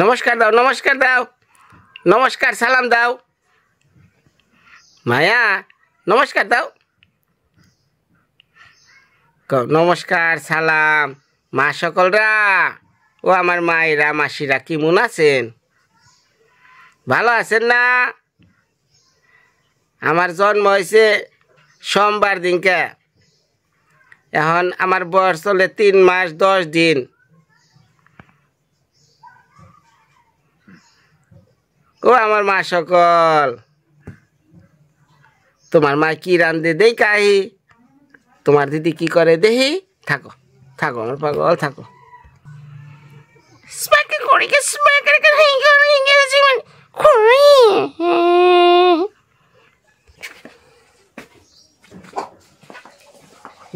নমস্কার দাও, নমস্কার দাও, নমস্কার সালাম দাও। মায়া নমস্কার দাও। নমস্কার সালাম। মা সকলরা ও আমার মায়েরা মাসিরা কেমন আছেন? ভালো আছেন না? আমার জন্ম হয়েছে সোমবার দিনকে, এখন আমার বয়স চলে 3 মাস 10 দিন। ও আমার মা সকল, তোমার মা কি রান্ধে দেই কাহি, তোমার দিদি কি করে দেহি। থাকো থাকো আমার পাগল থাকো।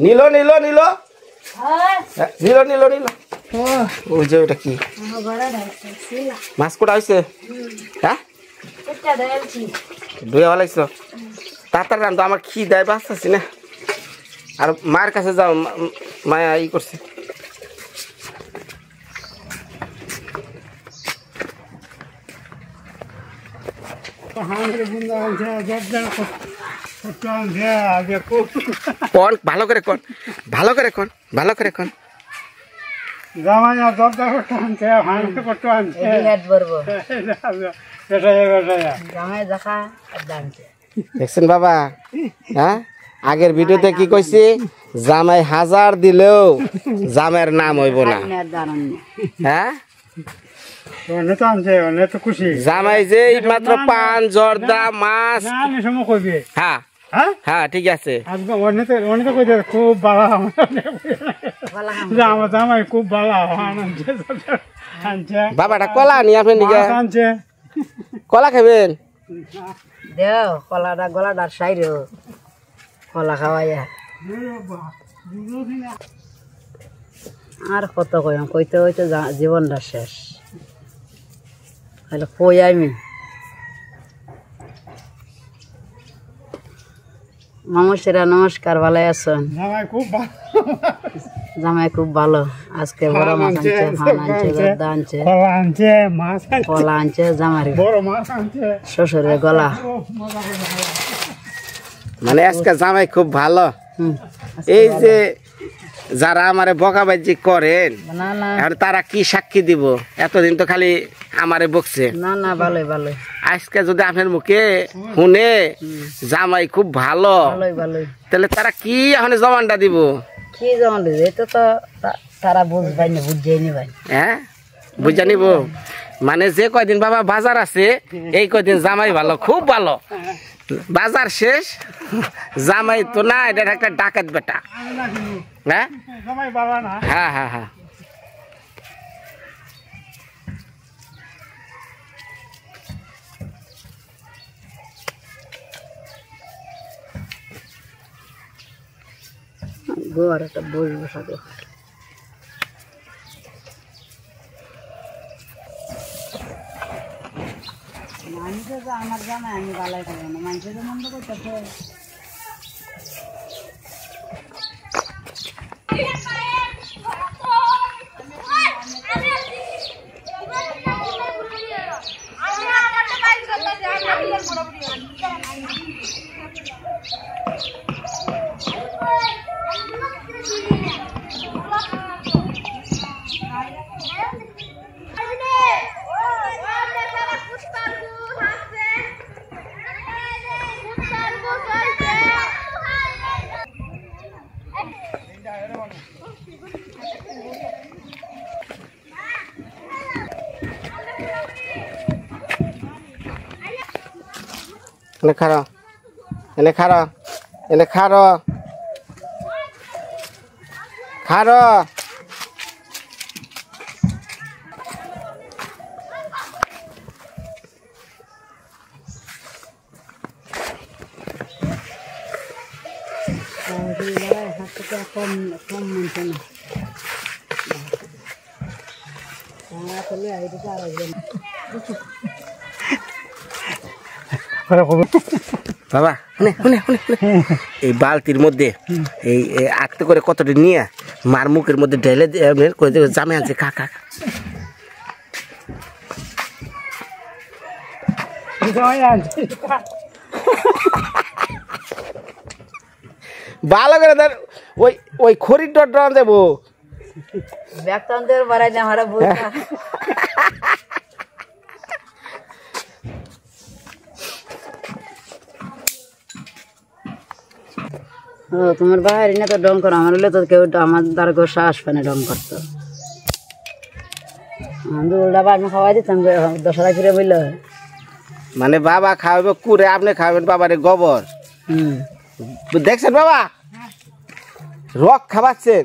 নীল নীল নীল নীল নীল নীল ওই যে ওটা কি মাছ কোটা হয়েছে? হ্যাঁ ধুয়ে ভালাইছ তাড়াতাড়ি রান্ধো, আমার খিদায় বাঁচতেছি না। আর মায়ের কাছে যাও, মায়া ই করছে। কোন ভালো করে কোন, ভালো করে কোন, ভালো করে কোন। দেখছেন বাবা? হ্যাঁ, আগের ভিডিওতে কি কইছি, জামাই 1000 দিলেও জামের নাম হইব না। হ্যাঁ, জামাই যে মাত্র পান জর্দা মাছ। হ্যাঁ হ্যাঁ ঠিক আছে। খুব ভালো জামাই, খুব ভালো বাবাটা কলা নি আপনি নিকে কলা খাবেন? দেও কলাটা গলাটা সাইর কলা খাওয়াইয়া আর কত কইম, কইতে কইতে জীবনটা শেষ। তাহলে কই আমি মানুষেরা নমস্কার, ভালো আছেন? জামাই খুব ভালো। আজকে বড় মাছ আনছে, ফান আনছে, গদ্দা আনছে, কলা আনছে, জামাই শ্বশুরের গলা। মানে আজকে জামাই খুব ভালো। এই যে যারা আমারে বকাবাজি করেন তারা কি সাক্ষী দিব? এতদিন তো খালি আমারে বকছে। না না ভালোই ভালোই। আজকে যদি আপনার মুখে শুনে জামাই খুব ভালো, তাহলে তারা কি এখন জমানটা দিব? কি জমান দিবে? এটা তো তারা বুঝবাই না, বুঝাই নিবাই। হ্যাঁ বুঝা নিব। মানে যে কয়দিন বাবা বাজার আছে, এই কয়দিন জামাই ভালো, খুব ভালো। বাজার শেষ, জামাই তো না, এটা একটা ডাকাত বেটা। হ্যাঁ হ্যাঁ হ্যাঁ হ্যাঁ। গোয়ার একটা বসবো সাথে মানুষে তো আমার জামাই আমি গালাই খাবো না, মানুষে তো মন্দ করতেছে। এনে খারো, এনে খারো, এনে খারো, খারো। কম কম মানছে না, বাবা শুনে শুনে শুনে এই বালতির মধ্যে এই আঁকতে করে কতটা নিয়ে মার মুখের মধ্যে ঢেলে করে জামে আনছে। খা খা ভালো করে ধর ওই ওই খড়ির ডর দেবো ব্যাগতন্ত্রের বাড়াই না আমরা বুঝা ও তোমার বাইরে না তো ডং করো আমার হলে তো কেউ আমার দ্বারা কেউ সাহস পায় না ডং করতো আমি উল্টা বাদ খাওয়াই দিতাম 10 টাকা ফিরে বললো মানে বাবা খাওয়াবে কুড়ে আপনি খাওয়াবেন বাবারে গোবর দেখছেন বাবা রক খাওয়াচ্ছেন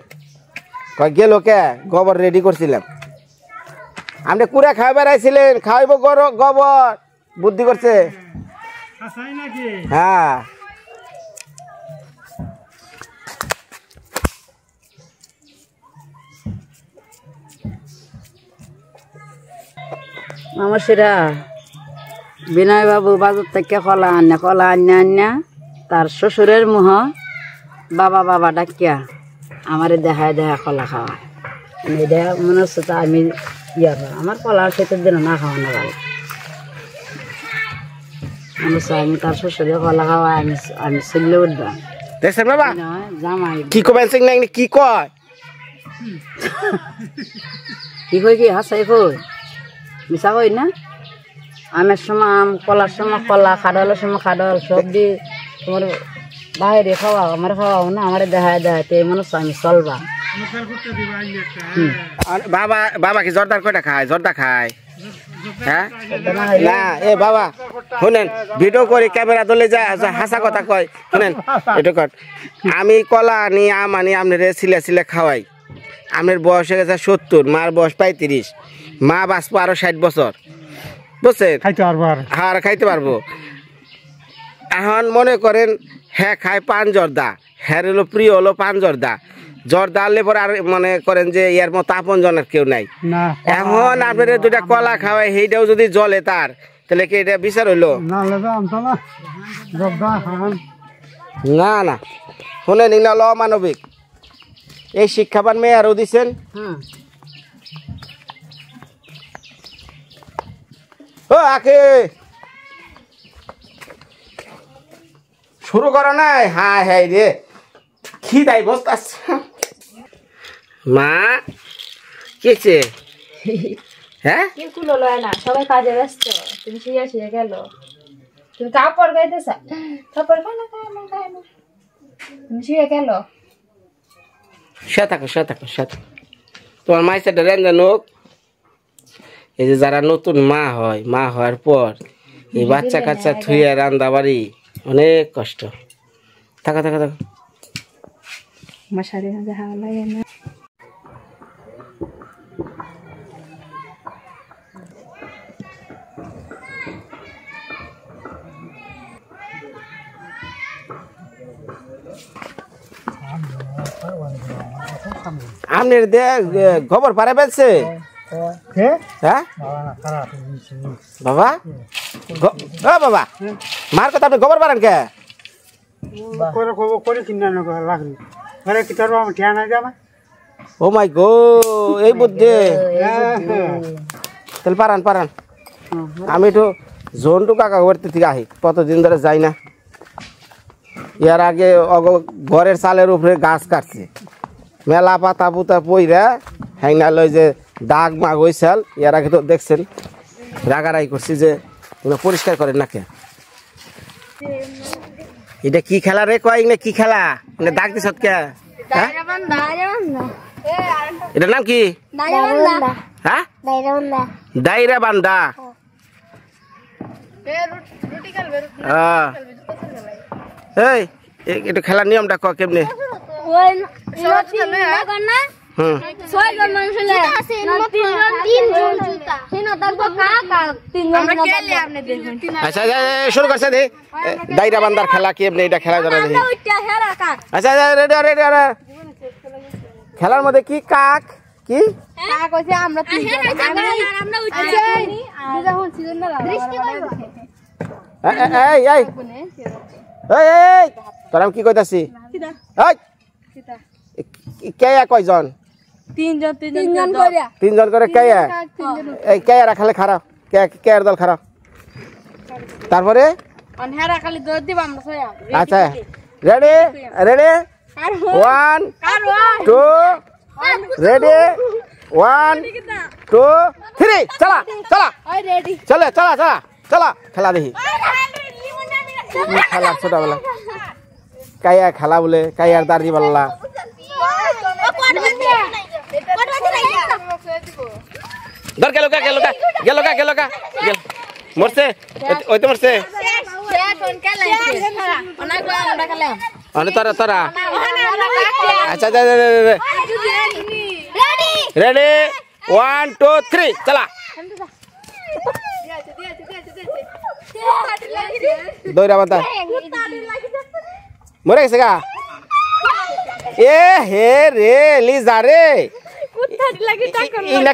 গেল কে গোবর রেডি করছিলাম আপনি কুড়ে খাওয়াবে রাইছিলেন খাওয়াইব গোবর বুদ্ধি করছে হ্যাঁ আমার সেরা বিনয় বাবু বাজার থেকে কলা আন্না তার শ্বশুরের মুহ বাবা বাবা ডাকিয়া আমারে দেখায় কলা খাওয়া এটা মনে হচ্ছে তা আমি আমার কলা সেটার দিন না খাওয়ানো ভালো আমি তার শ্বশুরের কলা খাওয়া আমি চললে উঠবাম দেখছেন বাবা জামাই কি কবেন কি কয় কি কই কি হাসাই কই মিশা কই না আমের সময় আম কলার সময় কলা খাডলের সময় খাডল সব দিয়ে তোমার বাইরে খাওয়াও আমার খাওয়াও না আমার দেখাতে মনে হচ্ছে আমি চলবা বাবা বাবা কি জর্দার কয়টা খায় জর্দা খায় হ্যাঁ না এ বাবা শুনেন ভিডিও করে ক্যামেরা ধরলে যা হাসা কথা কয় শুনেন এটা কর আমি কলা আনি আম আনি আপনার সিলে খাওয়াই আপনার বয়স হয়ে গেছে 70 মার বয়স 35 মা বাঁচবো আরো 60 বছর বুঝছেন আর খাইতে পারবো এখন মনে করেন হ্যাঁ খায় পান জর্দা হ্যাঁ হলো প্রিয় হলো পান জর্দা জর্দা আনলে পরে আর মনে করেন যে এর মতো আপন জনের কেউ নাই এখন আপনার দুটা কলা খাওয়াই সেইটাও যদি জ্বলে তার তাহলে কি এটা বিচার হইলো না না শুনেন এগুলো অমানবিক এই শিক্ষাবান মেয়ে আরও দিচ্ছেন ও আকে শুরু করো নাই হ্যাঁ হ্যাঁ রে খিদাই বসতে মা কেছে হ্যাঁ কুলো লয় না সবাই কাজে ব্যস্ত তুমি শুয়ে গেল তুমি কাপড় গাইতেছ কাপড় খায় না তুমি শুয়ে গেল সে থাকো তোমার মায়ের সাথে রেঞ্জা নোক এই যে যারা নতুন মা হয় মা হওয়ার পর এই বাচ্চা কাচ্চা থুয়ে রান্না বাড়ি অনেক কষ্ট থাকো মশারি হাওয়া লাগে না আপনার খবর পারে ফেলছে হ্যাঁ বাবা বাবা মার কথা আপনি খবর পারেন কে ও মাই গো এই বুদ্ধি তাহলে পারান আমি একটু জোনটু কাকা করতে থেকে আহি কতদিন ধরে যাই না এর আগে ঘরের চালের উপরে গাছ কাটছে মেলা পাতা পুতা পইরা হ্যাংনা লই যে দাগ মাগ হয়েছিল এর আগে তো দেখছেন রাগারাই করছি যে পরিষ্কার করেন না কে এটা কি খেলা রে কয় না কি খেলা দাগ দিস কে এটার নাম কি হ্যাঁ দাইরা বান্দা এই এটা খেলার নিয়মটা ক কেমনে আচ্ছা শুরু করছে দে দাইরা বান্দার খেলা কেমনে এটা খেলা জানা দেখি আচ্ছা খেলার মধ্যে কি কাক কি তোর আমি কি কইতাছি কে কয়জন তিনজন করে কে এই কে রাখালে খারাপ কে দল খারাপ তারপরে অনহারা খালি দৌড় দিব আমরা সয়া আচ্ছা রেডি রেডি 1 2 রেডি 1 2 3 চলা চলা ওই রেডি চলে চলা চলা চলা খেলা দেখি খেলা ছোটবেলা কাইয়া খেলা বলে কাইয়ার দাঁড়ি বললা ধর গেল গা গেল গা গেল গা গেল গা গেল মরছে ওই তো মরছে অনে তোরা তোরা আচ্ছা রেডি 1 2 3 চলা দৌড়া বাতা মরে গেছে গা এ হে রে লিজা রে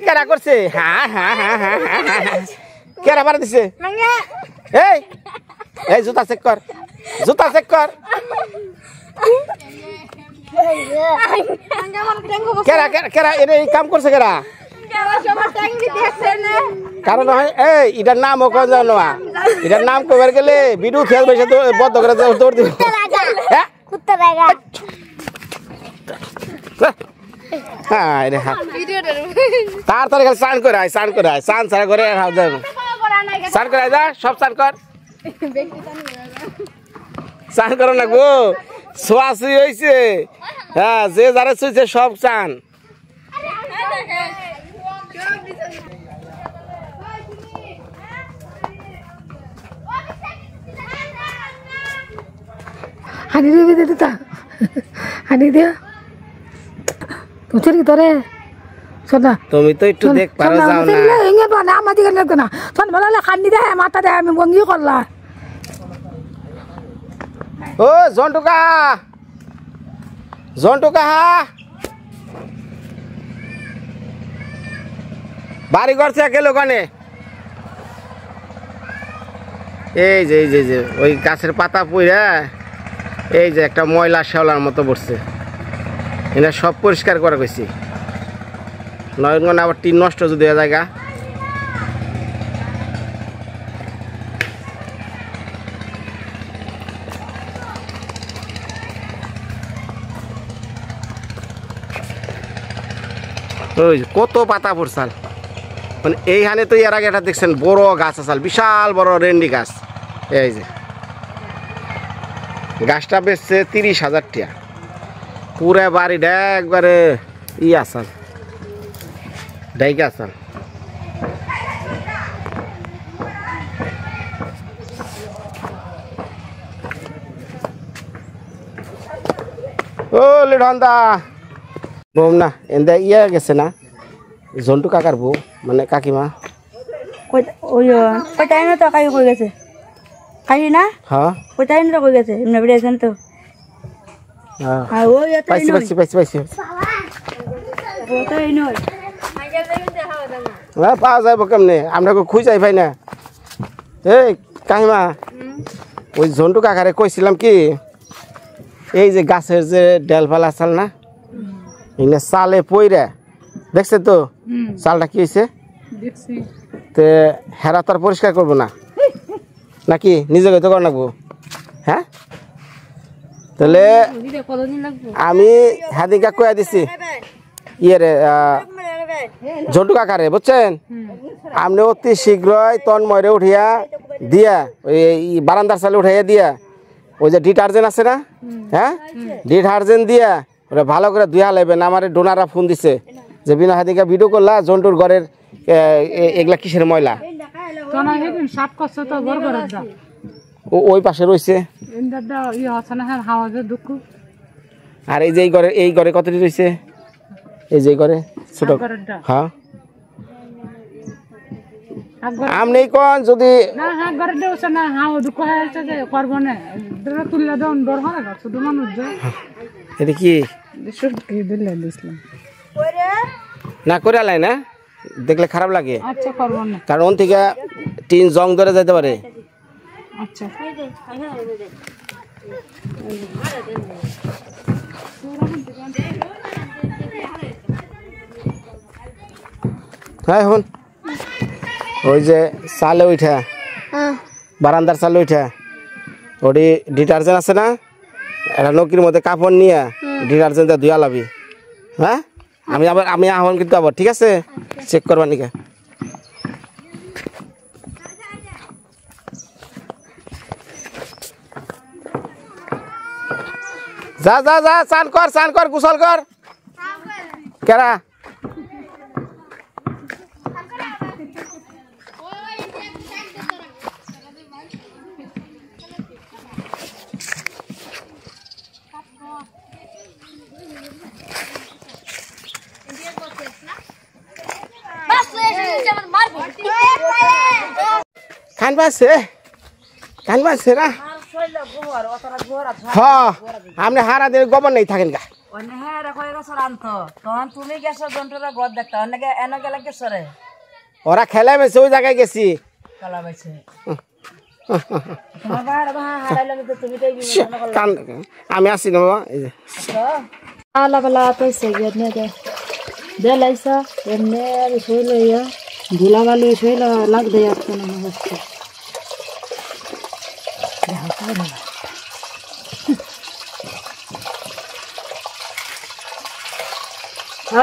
কেরা করছে হ্যাঁ হ্যাঁ হ্যাঁ হ্যাঁ হ্যাঁ কেরা মারা দিছে এই এই জুতা চেক কর জুতা চেক কর কেরা কেরা এই কাম করছে কেরা কারণ এই এটার নাম ও কোন জানো না এটার নাম কইবার গেলে বিডু খেল বসে বদ্ধ করে দৌড় দিব হ্যাঁ কুত্তা লাগা হ্যাঁ রে হ্যাঁ তার তার খালি সান করে সান সারা করে হাও যাবে সান করে যা সব সান কর সান করো না গো সোয়াসি হইছে হ্যাঁ যে যারা শুইছে সব সান হানি দিয়ে দে তা হানি দে তুই তোরে শোনা তুমি তো একটু দেখ পারো যাও না এঙ্গে বানা আমাদি কেন লাগতো না শোন বলা খান্নি দে মাথা দে আমি বঙ্গি করলা ও জন্টুকা জন্টুকা বাড়ি করছে গেল ওখানে এই যে ওই গাছের পাতা পইরা এই যে একটা ময়লা শ্যাওলার মতো পড়ছে এটা সব পরিষ্কার করা গেছি নয়ন আবার টিন নষ্ট যদি হয়ে যায় ওই কত পাতা পড়ছাল মানে এইখানে তো এর আগে এটা দেখছেন বড় গাছ আসাল বিশাল বড় রেন্ডি গাছ এই যে গাছটা বেচছে 30,000 টাকা পুরা বাড়িটা একবারে আসাল ডাইকে আসাল ও লিডন্দা বউ না এন্দা গেছে না জন্টু কাকার বউ মানে কাকিমা ওই টাইম তো কাকি কই গেছে কাকি না হ্যাঁ ওই টাইম তো কই গেছে এমনি বেড়েছেন তো হ্যাঁ পাইছি পাওয়া যাবো কেমনে আমরা খুঁজাই পাই না এই কাকিমা ওই জন্টু কাকারে কইছিলাম কি এই যে গাছের যে ডেলফাল আসাল না এনে চালে পইরা দেখছে তো চালটা কি হয়েছে তে হেরা তো আর পরিষ্কার করবো না নাকি নিজে তো কর নাকবো হ্যাঁ তাহলে আমি হাদিকা কয়া দিছি ইয়ে ঝন্টু কাকারে বুঝছেন আপনি অতি শীঘ্রই তন্ময়রে উঠিয়া দিয়া ওই বারান্দার চালে উঠাইয়া দিয়া ওই যে ডিটারজেন্ট আছে না হ্যাঁ ডিটারজেন্ট দিয়া ওরা ভালো করে ধুয়া লাইবেন আমার ডোনাররা ফোন দিছে যে বিনা হাদিকা ভিডিও করলা জন্টুর ঘরের এগুলা কিসের ময়লা ওই পাশে রয়েছে আর এই যে এই ঘরে কতটি রয়েছে এই যে ঘরে ছোট হ্যাঁ আমনি কোন যদি এটা কি না করে আলাই না দেখলে খারাপ লাগে কারণ ওন থেকে টিন জং ধরে যেতে পারে হ্যাঁ এখন ওই যে চালে উঠা বারান্দার চালে উঠে ওটি ডিটারজেন্ট আছে না, এটা নকির মধ্যে কাপড় নিয়ে ডিটারজেন্ট ধুয়া লাবি। হ্যাঁ, আমি আহ্বান কিন্তু আবার, ঠিক আছে? চেক করবা নিকে। যা যা যা, চান কর, গোসল কর। কেরা কান পাচ্ছে না? হ্যাঁ, আপনি হারা দিন গোবর নেই থাকেন গা। ওরা খেলে মেছে ওই জায়গায় গেছি। আমি আসি না বাবা। আলাপালা পয়সা গিয়ে দেলাইছা এমনি বিষয় লইয়া ধুলা বালি বিষয় লাগ দেয় আসতো না হচ্ছে।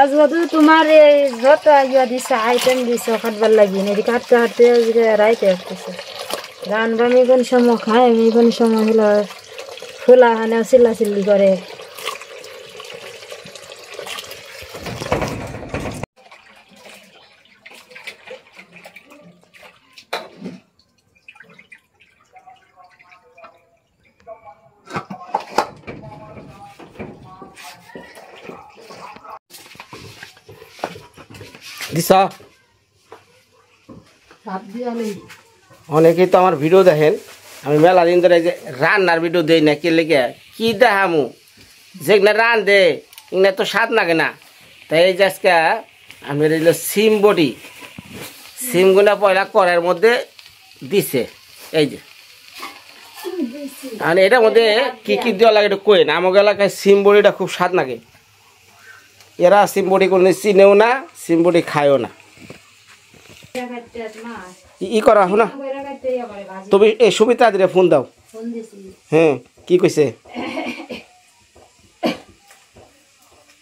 আজ বধু তোমার এই যত ইয়া দিছে আইটেম দিছে কাটবার লাগি না, কাটতে কাটতে আজকে রাইতে আসতেছে। রানবা আমি কোন সময় খাই, আমি কোন সময় হলো ফুলা হানে চিল্লি করে। দিশা অনেকেই তো আমার ভিডিও দেখেন, আমি মেলা দিন ধরে যে রান্নার ভিডিও দেই না, কে লেগে কি দেখামু, যেগুলা রান দে এগুলা তো স্বাদ লাগে না। তাই এই যে আজকে আমি দিল সিম বডি, সিমগুলা পয়লা কড়াইয়ের মধ্যে দিছে। এই যে আর এটার মধ্যে কি কি দেওয়া লাগে একটু কই না। আমাকে এলাকায় সিম বড়িটা খুব স্বাদ লাগে। এরা সিম বড়ি কোনো চিনেও না, সিম বড়ি খায়ও না। ই করা হো না, তুমি এই সুবিধা দিলে ফোন দাও। হ্যাঁ, কি কইছে?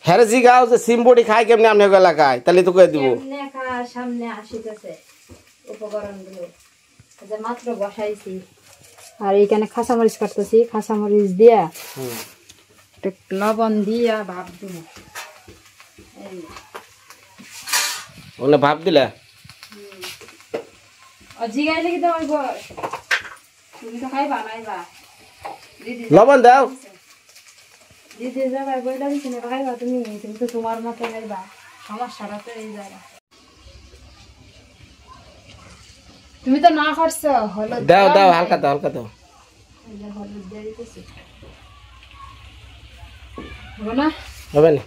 হ্যাঁ জি গাও যে সিম বড়ি খাই কেমনি আপনার এলাকায়, তাহলে তো কয়ে দিব। সামনে আসিতেছে উপকরণগুলো যে মাত্র বসাইছি। আর এইখানে খাসামরিচ কাটতেছি, খাসামরিচ দিয়া লবণ দিয়া ভাপ দিব। ওগুলো ভাপ দিলা? জিগাইলে কি তোমার ঘর তুমি তো খাইবা নাইবা? লবণ দাও। দিদি জায়গায় বইলা দিছি না খাইবা তুমি, তুমি তো তোমার মতো খাইবা, সমস্যাটা তো এই জায়গা। তুমি তো না করছো হলুদ দাও দাও, হালকা দাও, হালকা দাও। হলুদ দিয়ে দিতেছি, হবে না? হবে না।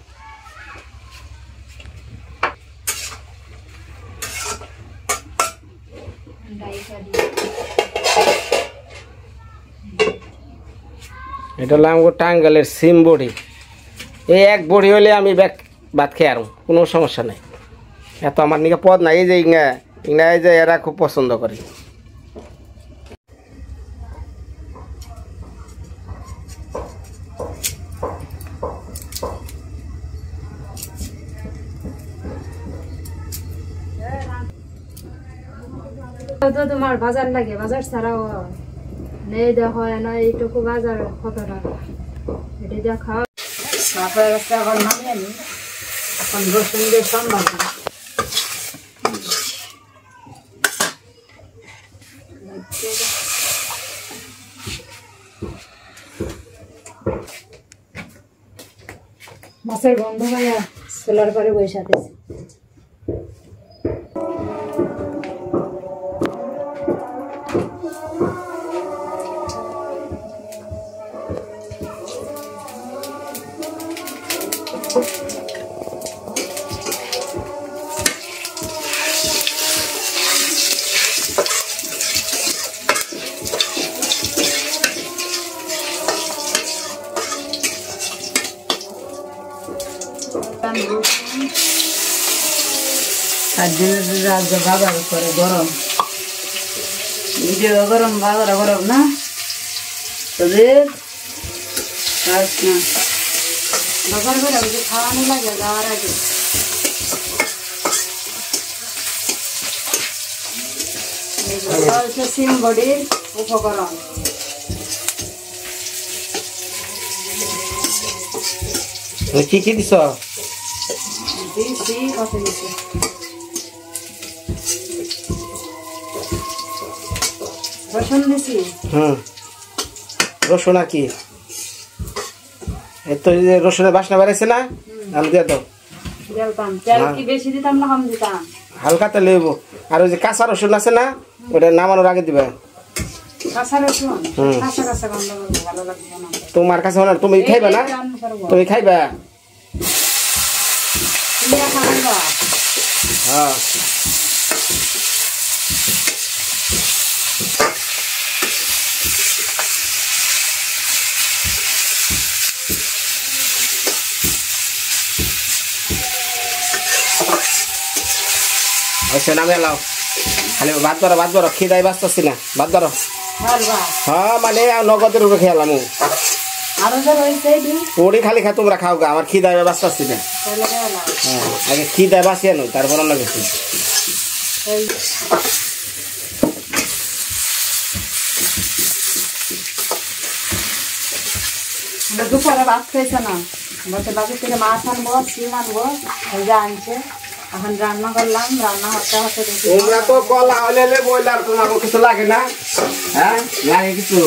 এটা হলো আমার টাঙ্গালের সিম বড়ি। এই এক বড়ি হলে আমি ভাত খেয়ে আর কোনো সমস্যা নাই। এত আমার নিকে পদ নাই। এই যে ইংরা এই যে এরা খুব পছন্দ করে। তোমার বাজার লাগে, বাজার ছাড়াও নেই দেখো না, এইটুকু বাজার কত টাকা এটি দেখা। এখন নামিয়ে নি, এখন রসুন দিয়ে সম্ভব না। মাছের গন্ধ ভাইয়া সোলার পরে বৈশাখেছে। আর দিনের রাজ্য বাজার করে গরম ভিডিও গরম বাজার গরম না তোদের কাজ না বাজার গরম যে খাওয়ানো লাগে যাওয়ার আগে সিম বডির উপকরণ কি কি দিছ দিছি কত দিছি রসুন দিছি রসুন আর কি এত যে রসুনের বাসনা বেড়েছে না আমি দিয়ে দাও দিতাম তেল কি বেশি দিতাম না কম দিতাম হালকা তেল লেব আর ওই যে কাঁচা রসুন আছে না ওটা নামানোর আগে দিবে কাঁচা রসুন কাঁচা কাঁচা গন্ধ ভালো লাগবে না তোমার কাছে মানে তুমি খাইবা না তুমি খাইবা তুমি খাইবা হ্যাঁ আচ্ছা নামে লাও খালি ভাত ধরো খিদাই বাঁচতেছি না ভাত ধরো হ্যাঁ মানে নগদের উপরে খেয়ালাম ওরে খালি খা তোমরা খাও গা আমার খিদাই বাঁচতেছি না হ্যাঁ আগে খিদাই বাঁচিয়ে নই তারপর অন্য কিছু দুপুরে ভাত খাইছে না বলছে বাজার থেকে মাছ আনবো সিম আনবো যা আনছে এখন রান্না করলাম রান্না হতে হতে তোমরা তো কলা হলে বইলার তোমার কিছু লাগে না হ্যাঁ লাগে কিছু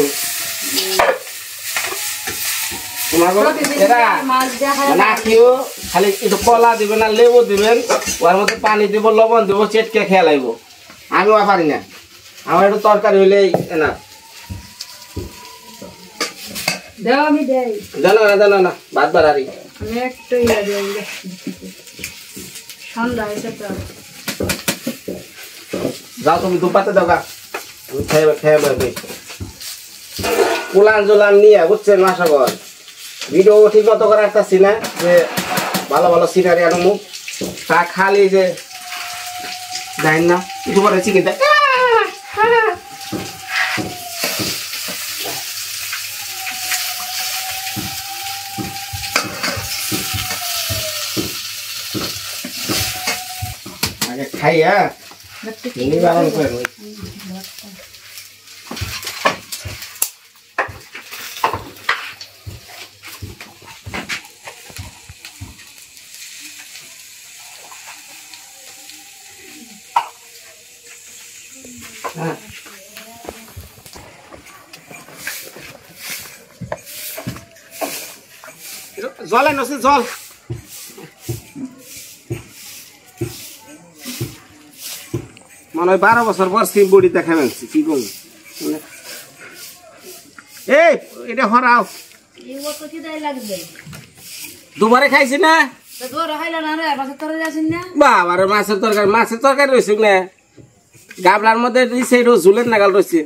না কেউ খালি একটু কলা দিবেন না লেবু দিবেন ওর মধ্যে পানি দিব লবণ দিব চেটকে খেয়ে লাগবো আমিও পারি না আমার একটু তরকারি হইলেই না জানো না ভাত বাড়ারি আমি একটু সন্ধ্যা হয়েছে তো যাও তুমি দুপাতে দাও গা খেয়ে কুলান জোলান নিয়ে বুঝছেন মাসাগর ভিডিও ঠিক মতো করে আসতেছি না যে ভালো ভালো সিনারি আনো মুখ তা খালি যে জানেন না একটু পরে চিকেন আগে খাই হ্যাঁ বারণ করে জল এনেছে জল মনে হয় 12 বছর পর সিম বডি দেখা মেলছি কি করবো এই এটা হরাও দুবারে খাইছি না বাবা রে মাছের তরকারি রয়েছে না গাবলার মধ্যে ঝুলের নাগাল রয়েছে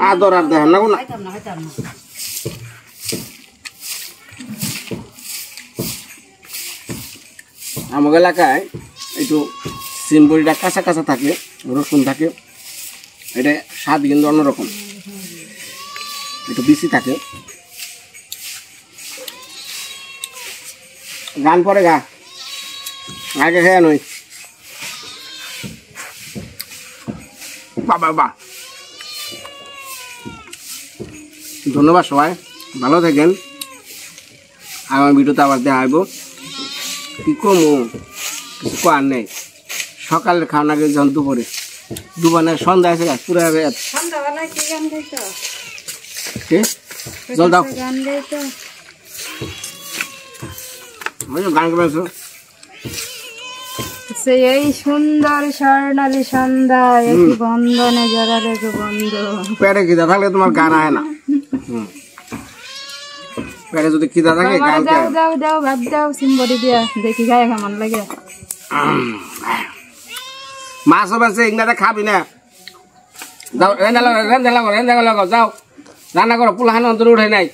আদর আর দেখেন না কোনো আমার এলাকায় একটু সিম বড়িটা কাঁচা কাঁচা থাকে রসুন থাকে এটা স্বাদ কিন্তু অন্যরকম একটু বেশি থাকে গান পরে গা আগে খেয়ে নই বাবা ধন্যবাদ সবাই ভালো থাকেন আমার ভিডিওতে আবার দেখা হইব কি কমো কিছু করার নেই সকালের খাওয়া আগে যখন দুপুরে সন্ধ্যা আছে পুরো জল দাও গান গাইছো এই সুন্দর স্বর্ণালী সন্ধ্যা একই বন্ধনে যারা রেখে বন্ধ পেটে খিদা থাকলে তোমার গান আয় না পেটে যদি খিদা থাকে গান দাও দাও দাও ভাত দাও সিম্বরি দিয়া দেখি গায়ে কেমন লাগে মাছ আছে ইংনাতে খাবি না যাও রেন্দা লাগো যাও রান্না করো পোলাহান অন্তর উঠে নাই